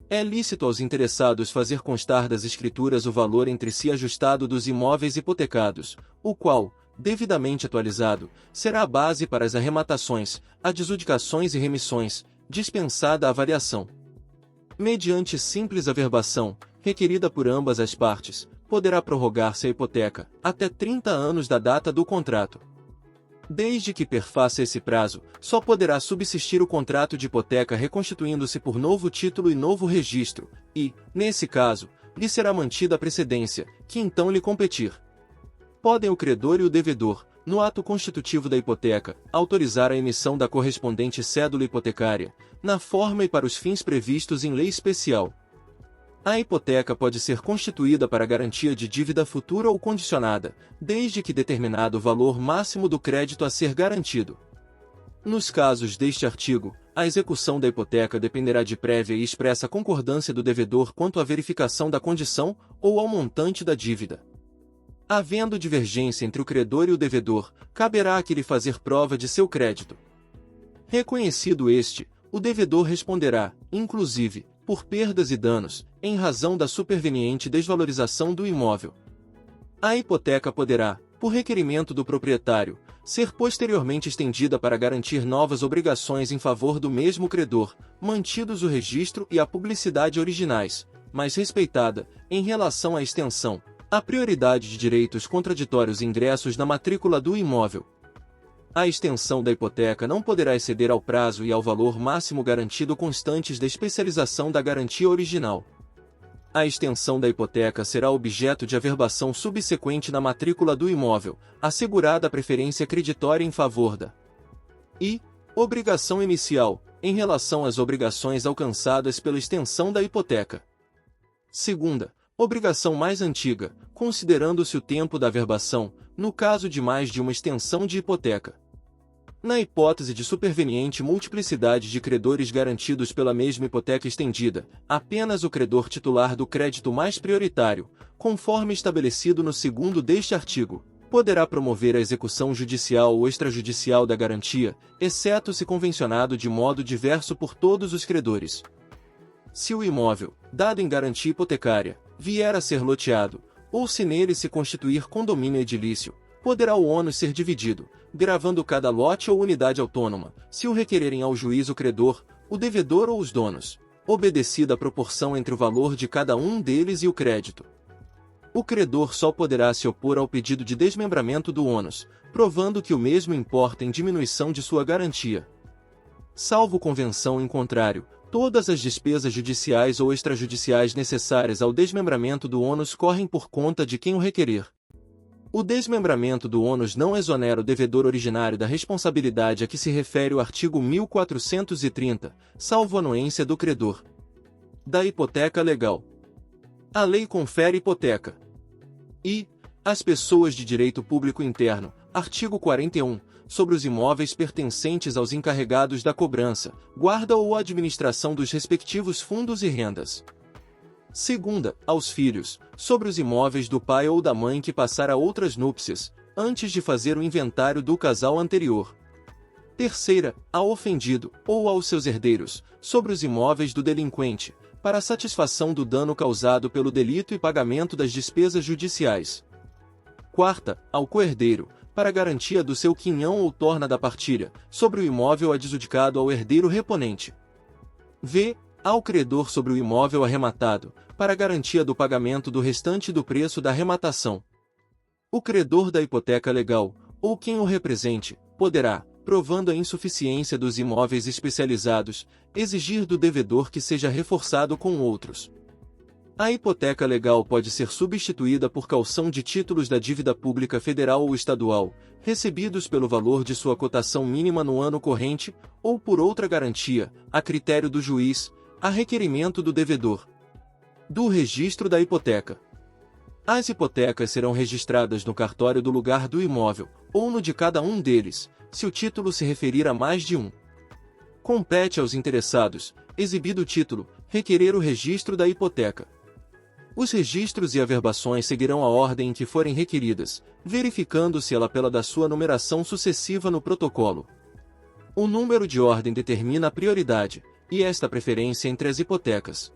É lícito aos interessados fazer constar das escrituras o valor entre si ajustado dos imóveis hipotecados, o qual, devidamente atualizado, será a base para as arrematações, adjudicações e remissões, dispensada a variação. Mediante simples averbação, requerida por ambas as partes, poderá prorrogar-se a hipoteca, até 30 anos da data do contrato. Desde que perfaça esse prazo, só poderá subsistir o contrato de hipoteca reconstituindo-se por novo título e novo registro, e, nesse caso, lhe será mantida a precedência, que então lhe competir. Podem o credor e o devedor, no ato constitutivo da hipoteca, autorizar a emissão da correspondente cédula hipotecária, na forma e para os fins previstos em lei especial. A hipoteca pode ser constituída para garantia de dívida futura ou condicionada, desde que determinado o valor máximo do crédito a ser garantido. Nos casos deste artigo, a execução da hipoteca dependerá de prévia e expressa concordância do devedor quanto à verificação da condição ou ao montante da dívida. Havendo divergência entre o credor e o devedor, caberá àquele fazer prova de seu crédito. Reconhecido este, o devedor responderá, inclusive, por perdas e danos, em razão da superveniente desvalorização do imóvel. A hipoteca poderá, por requerimento do proprietário, ser posteriormente estendida para garantir novas obrigações em favor do mesmo credor, mantidos o registro e a publicidade originais, mas respeitada, em relação à extensão, a prioridade de direitos contraditórios ingressos na matrícula do imóvel. A extensão da hipoteca não poderá exceder ao prazo e ao valor máximo garantido constantes da especialização da garantia original. A extensão da hipoteca será objeto de averbação subsequente na matrícula do imóvel, assegurada a preferência creditória em favor da obrigação inicial, em relação às obrigações alcançadas pela extensão da hipoteca. Segunda, obrigação mais antiga, considerando-se o tempo da averbação, no caso de mais de uma extensão de hipoteca. Na hipótese de superveniente multiplicidade de credores garantidos pela mesma hipoteca estendida, apenas o credor titular do crédito mais prioritário, conforme estabelecido no 2º deste artigo, poderá promover a execução judicial ou extrajudicial da garantia, exceto se convencionado de modo diverso por todos os credores. Se o imóvel, dado em garantia hipotecária, vier a ser loteado, ou se nele se constituir condomínio edilício, poderá o ônus ser dividido, gravando cada lote ou unidade autônoma, se o requererem ao juiz o credor, o devedor ou os donos, obedecida a proporção entre o valor de cada um deles e o crédito. O credor só poderá se opor ao pedido de desmembramento do ônus, provando que o mesmo importa em diminuição de sua garantia. Salvo convenção em contrário, todas as despesas judiciais ou extrajudiciais necessárias ao desmembramento do ônus correm por conta de quem o requerer. O desmembramento do ônus não exonera o devedor originário da responsabilidade a que se refere o artigo 1430, salvo anuência do credor. Da hipoteca legal. A lei confere hipoteca. As pessoas de direito público interno, artigo 41, sobre os imóveis pertencentes aos encarregados da cobrança, guarda ou administração dos respectivos fundos e rendas. Segunda, aos filhos, sobre os imóveis do pai ou da mãe que passar a outras núpcias, antes de fazer o inventário do casal anterior. Terceira, ao ofendido, ou aos seus herdeiros, sobre os imóveis do delinquente, para a satisfação do dano causado pelo delito e pagamento das despesas judiciais. Quarta, ao coerdeiro, para garantia do seu quinhão ou torna da partilha, sobre o imóvel adjudicado ao herdeiro reponente. Ao credor sobre o imóvel arrematado, para garantia do pagamento do restante do preço da arrematação. O credor da hipoteca legal, ou quem o represente, poderá, provando a insuficiência dos imóveis especializados, exigir do devedor que seja reforçado com outros. A hipoteca legal pode ser substituída por caução de títulos da dívida pública federal ou estadual, recebidos pelo valor de sua cotação mínima no ano corrente, ou por outra garantia, a critério do juiz, a requerimento do devedor. Do registro da hipoteca. As hipotecas serão registradas no cartório do lugar do imóvel, ou no de cada um deles, se o título se referir a mais de um. Compete aos interessados, exibido o título, requerer o registro da hipoteca. Os registros e averbações seguirão a ordem em que forem requeridas, verificando-se ela pela da sua numeração sucessiva no protocolo. O número de ordem determina a prioridade, e esta preferência entre as hipotecas.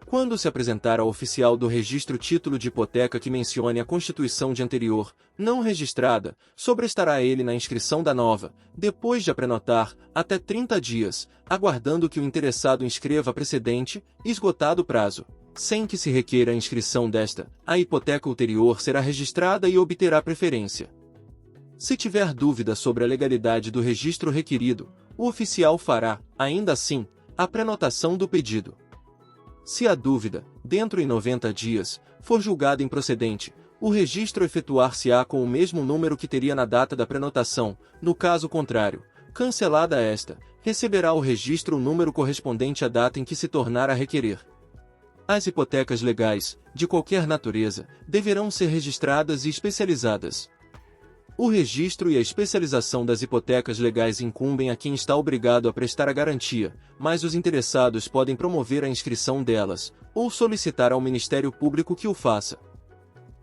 Quando se apresentar ao oficial do registro título de hipoteca que mencione a constituição de anterior, não registrada, sobrestará ele na inscrição da nova, depois de a prenotar, até 30 dias, aguardando que o interessado inscreva a precedente, esgotado o prazo. Sem que se requeira a inscrição desta, a hipoteca ulterior será registrada e obterá preferência. Se tiver dúvida sobre a legalidade do registro requerido, o oficial fará, ainda assim, a prenotação do pedido. Se a dúvida, dentro de 90 dias, for julgada improcedente, o registro efetuar-se-á com o mesmo número que teria na data da prenotação. No caso contrário, cancelada esta, receberá o registro o número correspondente à data em que se tornar a requerer. As hipotecas legais, de qualquer natureza, deverão ser registradas e especializadas. O registro e a especialização das hipotecas legais incumbem a quem está obrigado a prestar a garantia, mas os interessados podem promover a inscrição delas, ou solicitar ao Ministério Público que o faça.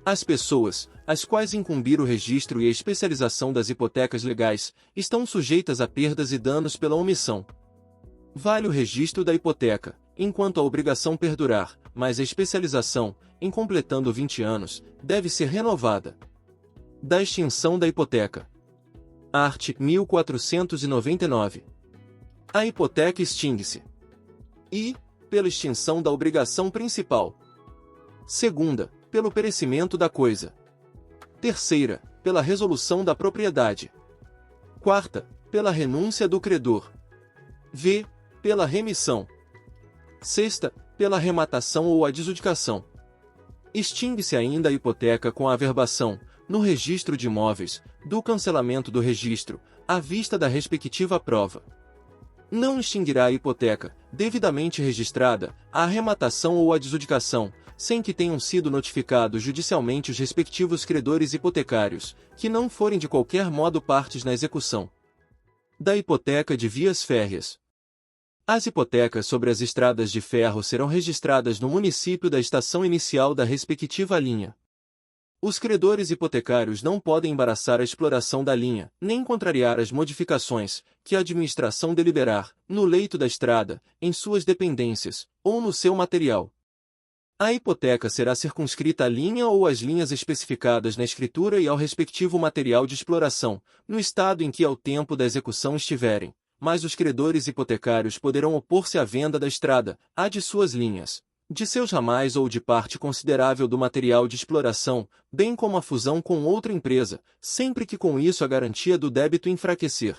As pessoas, às quais incumbir o registro e a especialização das hipotecas legais, estão sujeitas a perdas e danos pela omissão. Vale o registro da hipoteca, enquanto a obrigação perdurar, mas a especialização, em completando 20 anos, deve ser renovada. Da extinção da hipoteca. Art. 1499. A hipoteca extingue-se. I. Pela extinção da obrigação principal. Segunda, pelo perecimento da coisa. Terceira, pela resolução da propriedade. Quarta, pela renúncia do credor. V. Pela remissão. Sexta, pela arrematação ou adjudicação. Extingue-se ainda a hipoteca com a averbação, no registro de imóveis, do cancelamento do registro, à vista da respectiva prova. Não extinguirá a hipoteca, devidamente registrada, a arrematação ou adjudicação, sem que tenham sido notificados judicialmente os respectivos credores hipotecários, que não forem de qualquer modo partes na execução. Da hipoteca de vias férreas. As hipotecas sobre as estradas de ferro serão registradas no município da estação inicial da respectiva linha. Os credores hipotecários não podem embaraçar a exploração da linha, nem contrariar as modificações que a administração deliberar, no leito da estrada, em suas dependências, ou no seu material. A hipoteca será circunscrita à linha ou às linhas especificadas na escritura e ao respectivo material de exploração, no estado em que ao tempo da execução estiverem, mas os credores hipotecários poderão opor-se à venda da estrada, à de suas linhas, de seus ramais ou de parte considerável do material de exploração, bem como a fusão com outra empresa, sempre que com isso a garantia do débito enfraquecer.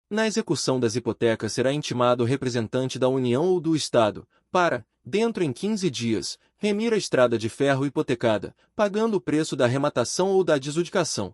Na execução das hipotecas será intimado o representante da União ou do Estado, para, dentro em 15 dias, remir a estrada de ferro hipotecada, pagando o preço da arrematação ou da adjudicação.